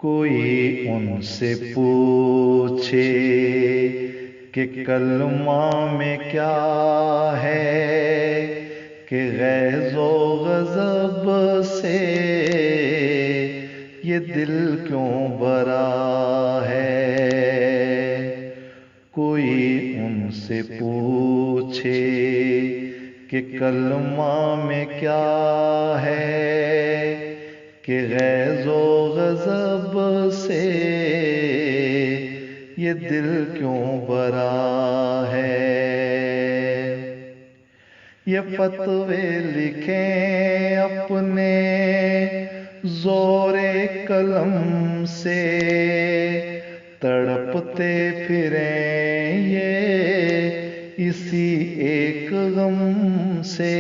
کوئی ان سے پوچھے کہ کلمہ میں کیا ہے، کہ غیظ و غضب سے یہ دل کیوں برا ہے۔ کوئی ان سے پوچھے کہ کلمہ میں کیا ہے، کہ غیظ و غضب سے یہ دل کیوں برا ہے۔ یہ فتوے لکھیں اپنے زور قلم سے، تڑپتے پھریں یہ اسی ایک غم سے۔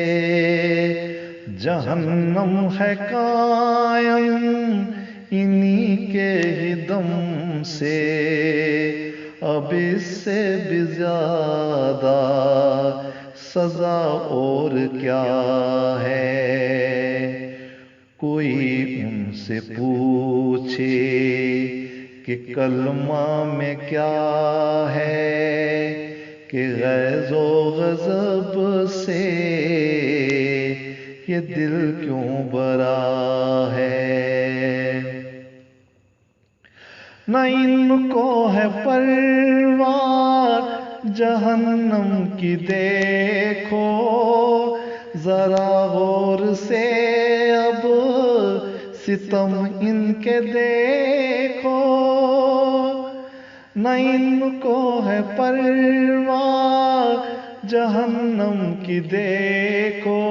جہنم ہے قائم انہی کے ہی دم سے، اب اس سے بھی زیادہ سزا اور کیا ہے۔ کوئی ان سے پوچھے کہ کلمہ میں کیا ہے، کہ غیظ و غضب سے یہ دل کیوں برا ہے۔ نہ ان کو ہے پرواہ جہنم کی، دیکھو ذرا غور سے اب ستم ان کے دیکھو۔ نہ ان کو ہے پرواہ جہنم کی، دیکھو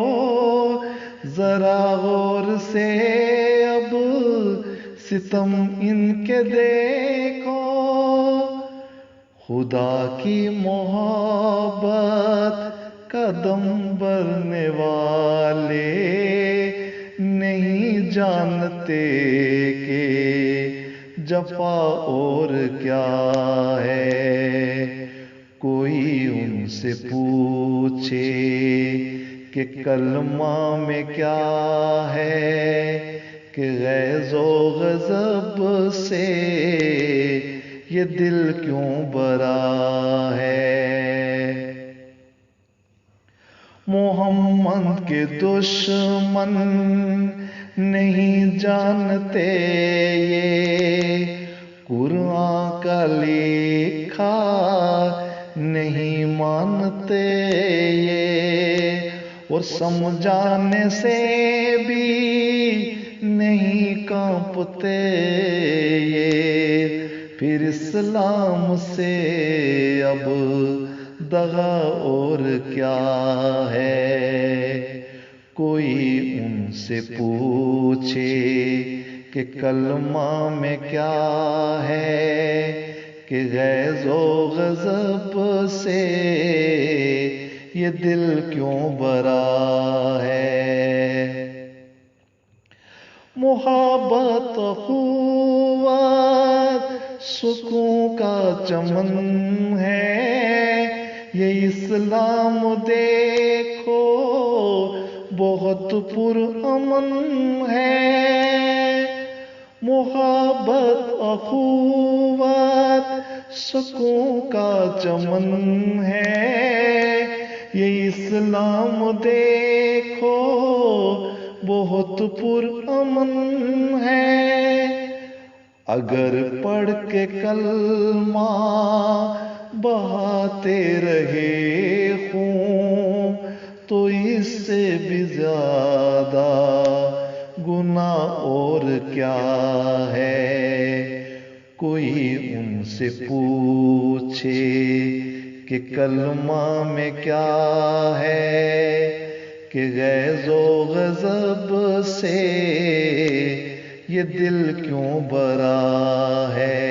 ذرا غور سے اب ستم ان کے دیکھو۔ خدا کی محبت کا دم بھرنے والے نہیں جانتے کہ جفا اور کیا ہے۔ کوئی ان سے پوچھے کہ کلمہ میں کیا ہے، کہ غیظ و غضب سے یہ دل کیوں برا ہے۔ محمد کے دشمن نہیں جانتے یہ، قرآن کا لکھا نہیں مانتے یہ، اور سمجھانے سے بھی نہیں کانپتے یہ۔ پھر اسلام سے اب دغا اور کیا ہے۔ کوئی ان سے پوچھے کہ کلمہ میں کیا ہے، کہ غیظ و غضب سے یہ دل کیوں برا ہے۔ محبت اخوت سکون کا چمن ہے، یہ اسلام دیکھو بہت پرامن ہے۔ محبت اخوت سکون کا چمن ہے، یہ اسلام دیکھو بہت پرامن ہے۔ اگر پڑھ کے کلمہ بہاتے رہے خون، تو اس سے بھی زیادہ گناہ اور کیا ہے۔ کوئی ان سے پوچھے کہ کلمہ میں کیا ہے، کہ غیظ و غضب سے یہ دل کیوں برا ہے۔